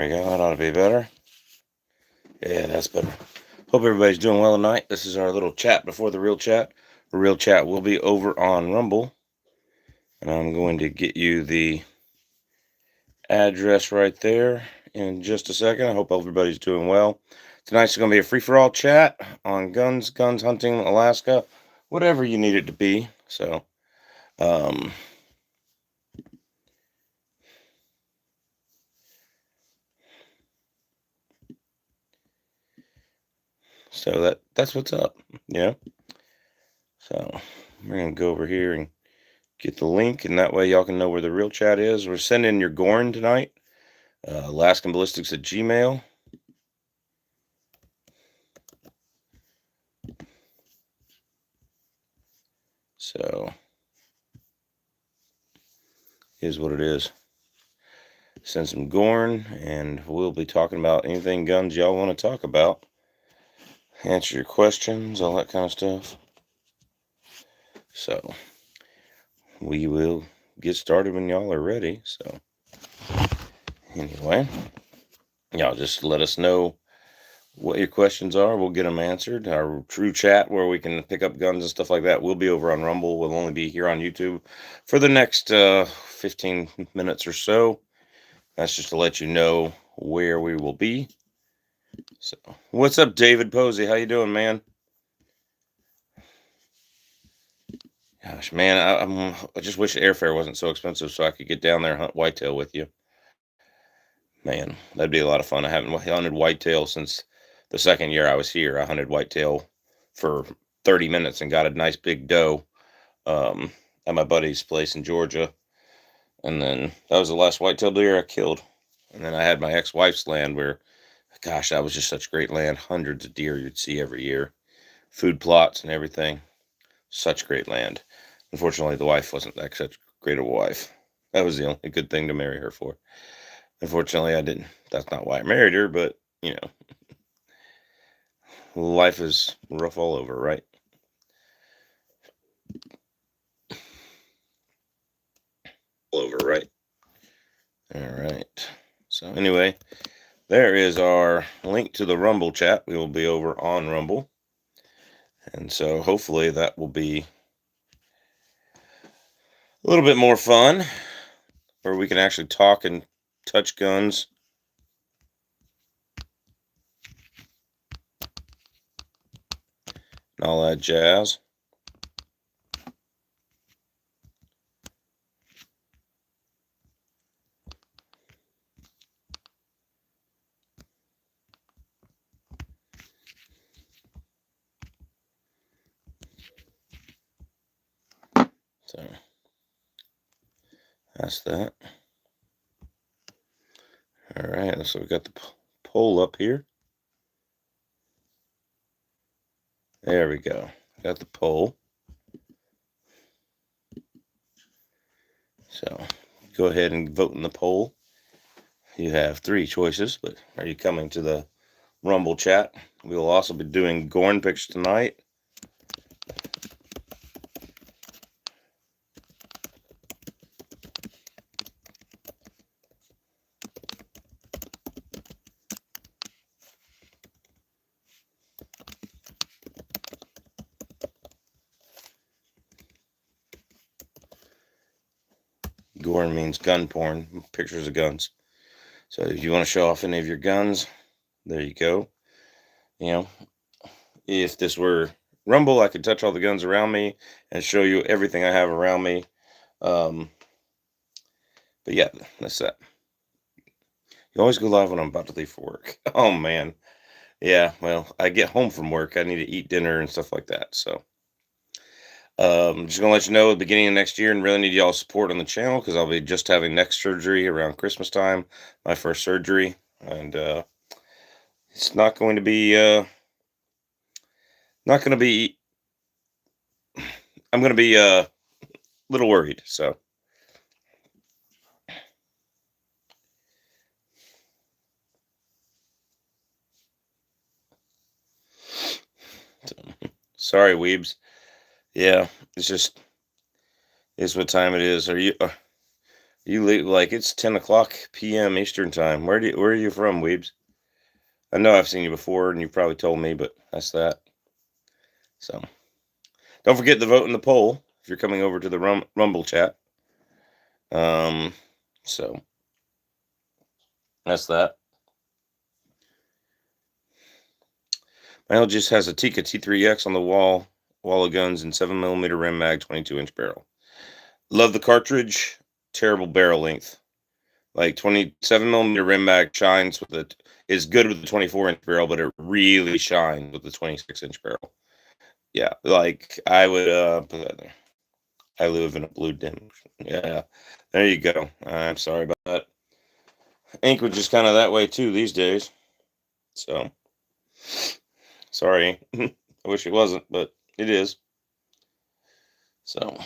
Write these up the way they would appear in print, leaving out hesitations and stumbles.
There we go. That ought to be better. Yeah, that's better. Hope everybody's doing well tonight. This is our little chat before the real chat. The real chat will be over on Rumble. And I'm going to get you the address right there in just a second. I hope everybody's doing well. Tonight's going to be a free-for-all chat on guns, hunting, Alaska, whatever you need it to be. So, that's what's up, yeah. So we're gonna go over here and get the link, and that way y'all can know where the real chat is. We're sending your Gorn tonight. Alaskan Ballistics at Gmail. So here's what it is. Send some Gorn, and we'll be talking about anything guns y'all want to talk about. Answer your questions, all that kind of stuff. So we will get started when y'all are ready. So anyway, y'all just let us know what your questions are. We'll get them answered. Our true chat where we can pick up guns and stuff like that will be over on Rumble. We'll only be here on YouTube for the next 15 minutes or so. That's just to let you know where we will be. So, what's up, David Posey? How you doing, man? Gosh, man, I just wish airfare wasn't so expensive so I could get down there and hunt whitetail with you. Man, that'd be a lot of fun. I haven't hunted whitetail since the second year I was here. I hunted whitetail for 30 minutes and got a nice big doe at my buddy's place in Georgia. And then that was the last whitetail deer I killed. And then I had my ex-wife's land where, gosh, that was just such great land. Hundreds of deer you'd see every year. Food plots and everything. Such great land. Unfortunately, the wife wasn't that such great a wife. That was the only good thing to marry her for. Unfortunately, I didn't. That's not why I married her, but, life is rough all over, right? All over, right? All right. So anyway, there is our link to the Rumble chat. We will be over on Rumble. And so hopefully that will be a little bit more fun, where we can actually talk and touch guns. And all that jazz. So that's that. All right, so we got the poll up here. There we go. Got the poll. So go ahead and vote in the poll. You have 3 choices, but are you coming to the Rumble chat? We will also be doing Gorn picks tonight. Gorn means gun porn, pictures of guns. So if you want to show off any of your guns, there you go. If this were Rumble, I could touch all the guns around me and show you everything I have around me. But yeah, that's that. You always go live when I'm about to leave for work. Oh, man. Yeah, well, I get home from work. I need to eat dinner and stuff like that. So just going to let you know at the beginning of next year, and really need y'all's support on the channel because I'll be just having neck surgery around Christmas time, my first surgery. And it's not going to be, I'm going to be a little worried. So. Sorry, weebs. Yeah, it's just is what time it is. Are You leave like it's 10 o'clock p.m. Eastern time. Where are you from, Weebs? I know I've seen you before, and you've probably told me, but that's that. So don't forget to vote in the poll if you're coming over to the Rumble chat. Um, so that's that. My just has a Tika T3X on the wall of guns and 7mm rim mag, 22-inch barrel. Love the cartridge. Terrible barrel length. Like 27mm rim mag shines with it, is good with the 24-inch barrel, but it really shines with the 26-inch barrel. Yeah, like I would put that there. I live in a blue dim. Yeah, there you go. I'm sorry about that. Anchorage is kind of that way too these days. So sorry. I wish it wasn't, but it is. So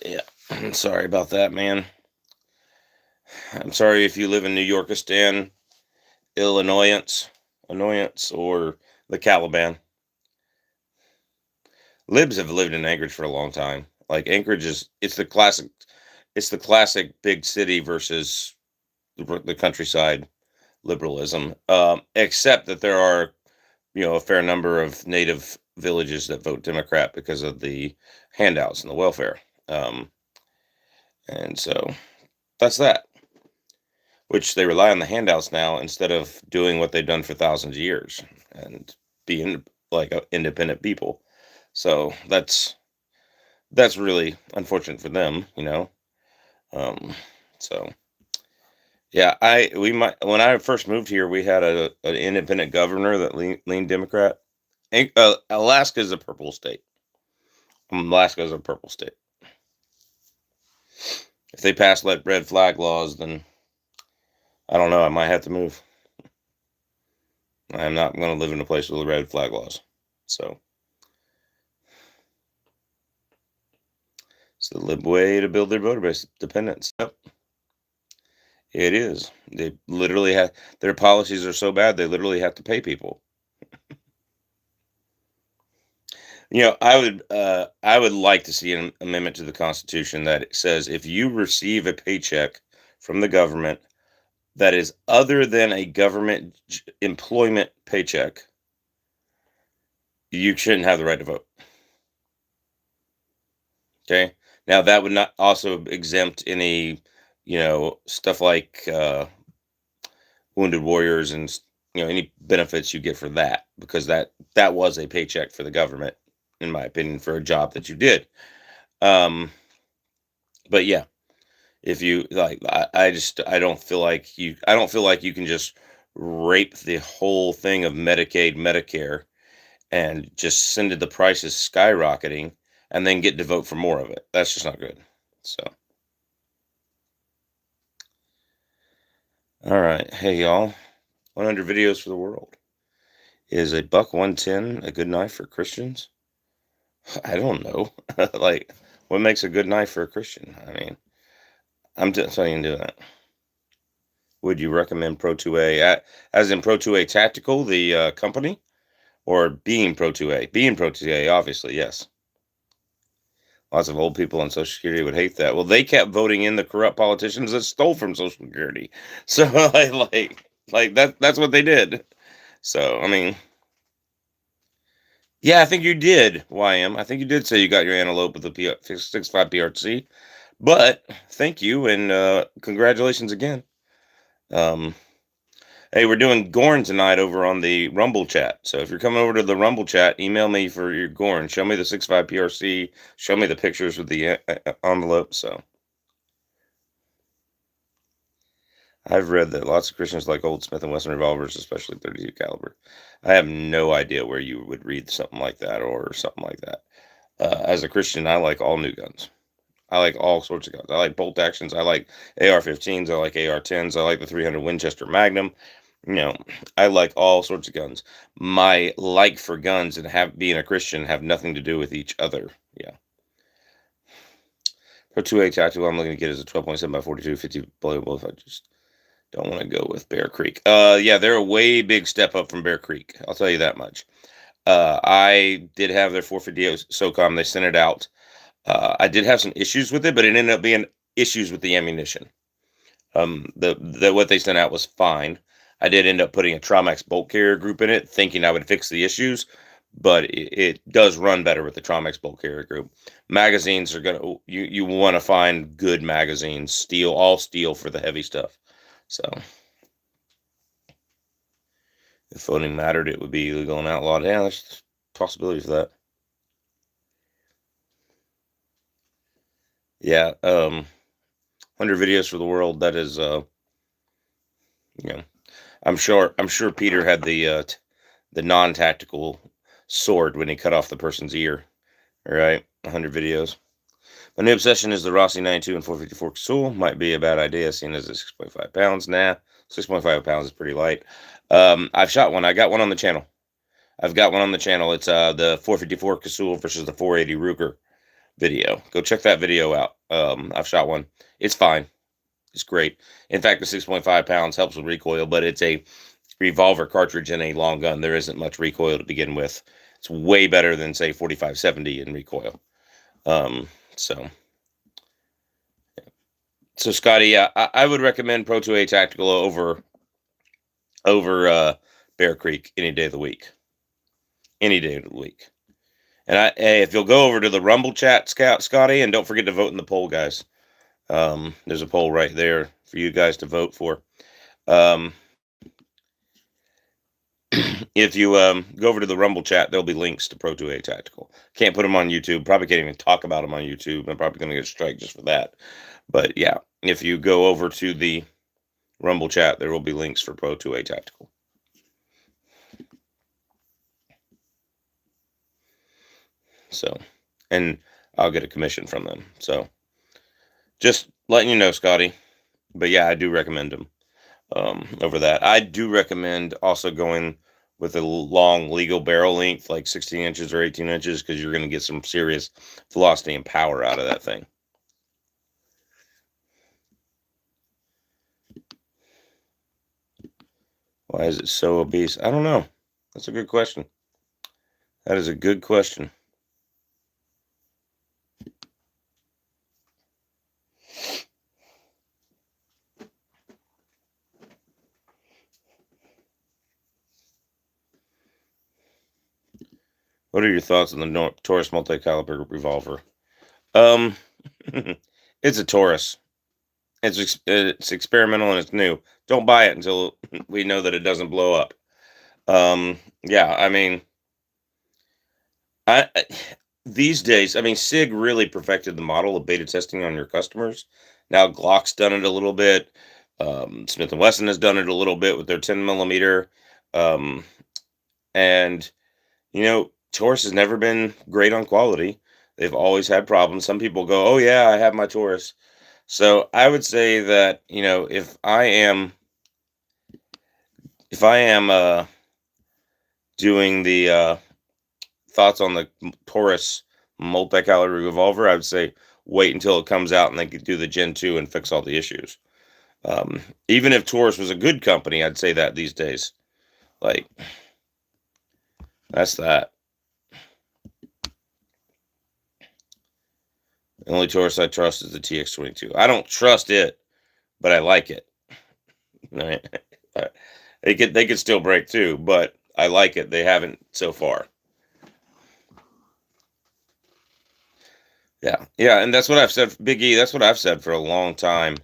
yeah, I'm sorry about that, man. I'm sorry if you live in New Yorkistan, annoyance, or the Caliban. Libs have lived in Anchorage for a long time. Like Anchorage is, it's the classic big city versus the countryside liberalism. Except that there are, a fair number of native villages that vote Democrat because of the handouts and the welfare. And so that's that. Which they rely on the handouts now instead of doing what they've done for thousands of years and being like independent people. So that's really unfortunate for them, Um, so yeah, we might when I first moved here, we had an independent governor that leaned Democrat. Alaska is a purple state. Alaska is a purple state. If they pass like red flag laws, then I don't know. I might have to move. I'm not going to live in a place with red flag laws. So it's the lib way to build their voter base dependence. Yep, it is. They literally have their policies are so bad they literally have to pay people. I would like to see an amendment to the Constitution that says if you receive a paycheck from the government that is other than a government employment paycheck, you shouldn't have the right to vote. Okay. Now that would not also exempt any, stuff like wounded warriors and any benefits you get for that because that was a paycheck for the government, in my opinion, for a job that you did. But yeah, if you like, I don't feel like you can just rape the whole thing of Medicaid, Medicare, and just send it the prices skyrocketing and then get to vote for more of it. That's just not good. So, all right. Hey, y'all. 100 videos for the world. Is a buck 110 a good knife for Christians? I don't know. Like, what makes a good knife for a Christian? I mean, I'm just telling you to do that. Would you recommend Pro 2A, as in Pro 2A Tactical, the company, or Being Pro 2A? Being Pro 2A, obviously, yes. Lots of old people on Social Security would hate that. Well, they kept voting in the corrupt politicians that stole from Social Security. So, like that's what they did. So, I mean, yeah, I think you did, YM. I think you did say you got your antelope with the 6.5 PRC. But thank you and congratulations again. Um, hey, we're doing Gorn tonight over on the Rumble chat. So if you're coming over to the Rumble chat, email me for your Gorn. Show me the 6.5 PRC. Show me the pictures with the envelope. So I've read that lots of Christians like old Smith and Wesson revolvers, especially 32 caliber. I have no idea where you would read something like that or something like that. As a Christian, I like all new guns. I like all sorts of guns. I like bolt actions. I like AR-15s. I like AR-10s. I like the 300 Winchester Magnum. I like all sorts of guns. My like for guns and being a Christian have nothing to do with each other. Yeah. Pro 2A tattoo I'm looking to get is a 12.7 by 42 50 bullet. If I just Don't want to go with Bear Creek. Yeah, they're a way big step up from Bear Creek. I'll tell you that much. I did have their 450 SOCOM. They sent it out. I did have some issues with it, but it ended up being issues with the ammunition. The what they sent out was fine. I did end up putting a Traumax bolt carrier group in it, thinking I would fix the issues, but it does run better with the Traumax bolt carrier group. Magazines are gonna you want to find good magazines, steel, all steel for the heavy stuff. So if voting mattered, it would be illegal and outlawed. Yeah, there's possibilities of that. Yeah, 100 videos for the world. That is, you know, I'm sure Peter had the non-tactical sword when he cut off the person's ear. All right, 100 videos. My new obsession is the Rossi 92 and 454 Casull. Might be a bad idea, seeing as it's 6.5 pounds. Nah, 6.5 pounds is pretty light. I've shot one. I got one on the channel. I've got one on the channel. It's the 454 Casull versus the 480 Ruger video. Go check that video out. I've shot one. It's fine. It's great. In fact, the 6.5 pounds helps with recoil, but it's a revolver cartridge and a long gun. There isn't much recoil to begin with. It's way better than, say, 45-70 in recoil. So Scotty, yeah, I would recommend Pro 2A Tactical over Bear Creek any day of the week. Any day of the week. And hey, if you'll go over to the Rumble chat, Scotty, and don't forget to vote in the poll, guys. There's a poll right there for you guys to vote for. If you go over to the Rumble chat, there'll be links to Pro 2A Tactical. Can't put them on YouTube. Probably can't even talk about them on YouTube. I'm probably going to get a strike just for that. But yeah, if you go over to the Rumble chat, there will be links for Pro 2A Tactical. So, and I'll get a commission from them. So, just letting you know, Scotty. But yeah, I do recommend them over that. I do recommend also going with a long legal barrel length, like 16 inches or 18 inches, because you're going to get some serious velocity and power out of that thing. Why is it so obese? I don't know. That's a good question. That is a good question. What are your thoughts on the Taurus multi-caliber revolver? It's a Taurus. It's experimental and it's new. Don't buy it until we know that it doesn't blow up. Yeah, I mean, I these days, I mean, SIG really perfected the model of beta testing on your customers. Now Glock's done it a little bit. Smith and Wesson has done it a little bit with their 10 millimeter. And Taurus has never been great on quality. They've always had problems. Some people go, "Oh yeah, I have my Taurus." So I would say that if I am doing the thoughts on the Taurus multi-caliber revolver, I would say wait until it comes out and they could do the Gen 2 and fix all the issues. Even if Taurus was a good company, I'd say that these days. Like, that's that. The only Taurus I trust is the TX22. I don't trust it, but I like it. Right? They could still break too, but I like it. They haven't so far. Yeah, and that's what I've said, Big E. That's what I've said for a long time.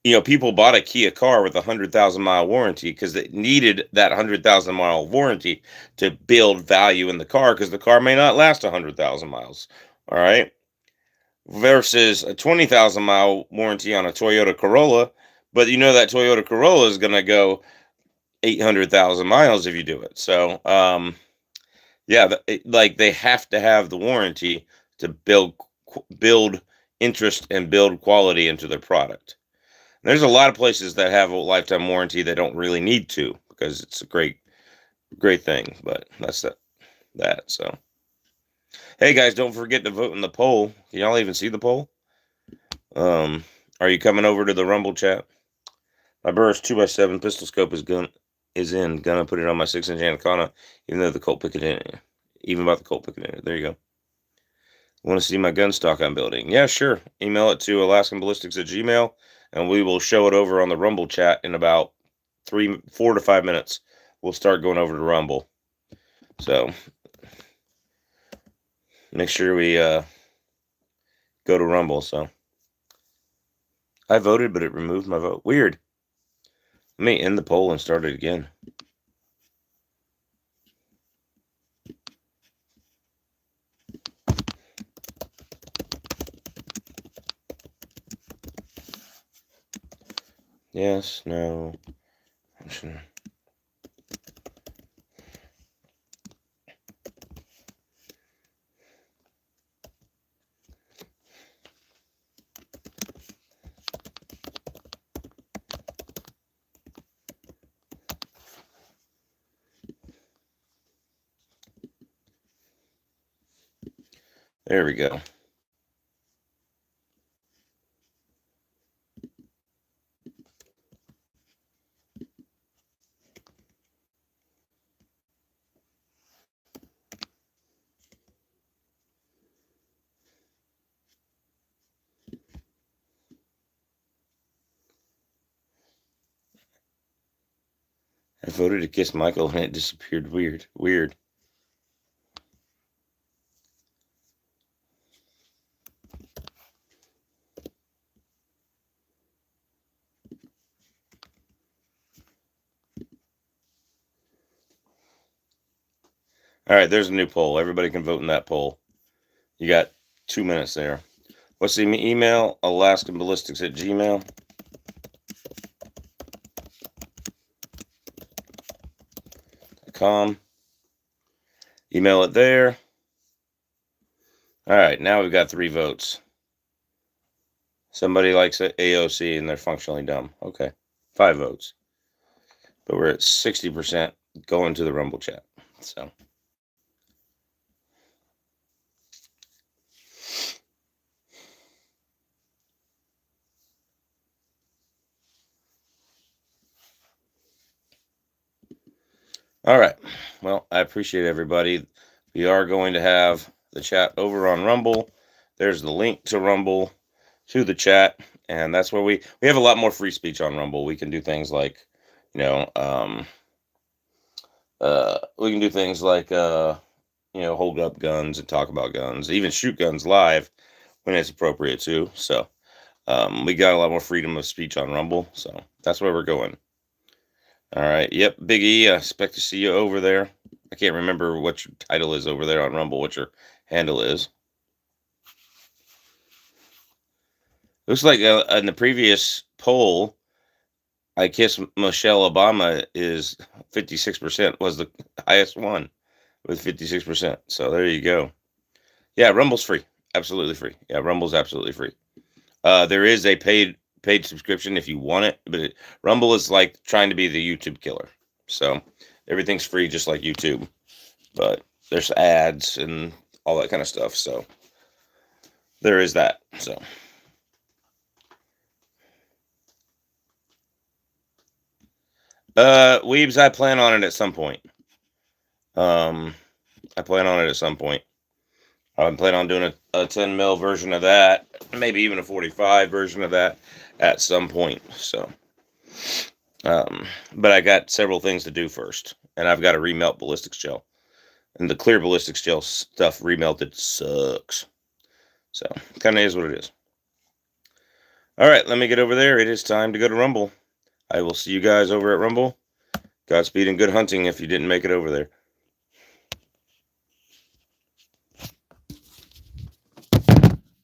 People bought a Kia car with a 100,000-mile warranty because they needed that 100,000-mile warranty to build value in the car because the car may not last 100,000 miles. All right, versus a 20,000-mile warranty on a Toyota Corolla, but that Toyota Corolla is going to go 800,000 miles if you do it. So, yeah, like they have to have the warranty to build interest and build quality into their product. And there's a lot of places that have a lifetime warranty that don't really need to because it's a great thing. But that's that. So, hey guys, don't forget to vote in the poll. Can y'all even see the poll? Are you coming over to the Rumble chat? My Burris 2x7 pistol scope is in. Gonna put it on my 6-inch Anaconda, even though the Colt picket in it. Even about the Colt picket in it. There you go. Want to see my gun stock I'm building? Yeah, sure. Email it to AlaskanBallistics@gmail, and we will show it over on the Rumble chat in about 4 to 5 minutes. We'll start going over to Rumble. So make sure we go to Rumble. So I voted, but it removed my vote. Weird. Let me end the poll and start it again. Yes, no. There we go. I voted to kiss Michael and it disappeared. Weird. Weird. All right, there's a new poll. Everybody can vote in that poll. You got 2 minutes there. What's the email? AlaskanBallistics@gmail.com. Email it there. All right, now we've got 3 votes. Somebody likes AOC and they're functionally dumb. Okay, 5 votes. But we're at 60% going to the Rumble chat. So. All right. Well, I appreciate everybody. We are going to have the chat over on Rumble. There's the link to Rumble, to the chat, and that's where we have a lot more free speech on Rumble. We can do things like, we can do things like, hold up guns and talk about guns, even shoot guns live when it's appropriate too. So, we got a lot more freedom of speech on Rumble. So that's where we're going. All right. Yep. Big E, I expect to see you over there. I can't remember what your title is over there on Rumble, what your handle is. Looks like in the previous poll, I Kiss Michelle Obama is 56%, was the highest one with 56%. So there you go. Yeah, Rumble's free. Absolutely free. Yeah, Rumble's absolutely free. There is a paid subscription if you want it, but Rumble is like trying to be the YouTube killer. So everything's free just like YouTube, but there's ads and all that kind of stuff. So there is that. So Weebs, I plan on it at some point. I plan on it at some point. I'm planning on doing a 10 mil version of that, maybe even a 45 version of that at some point. So, but I got several things to do first, and I've got to remelt ballistics gel, and the clear ballistics gel stuff remelted sucks. So, kind of is what it is. All right, let me get over there. It is time to go to Rumble. I will see you guys over at Rumble. Godspeed and good hunting if you didn't make it over there.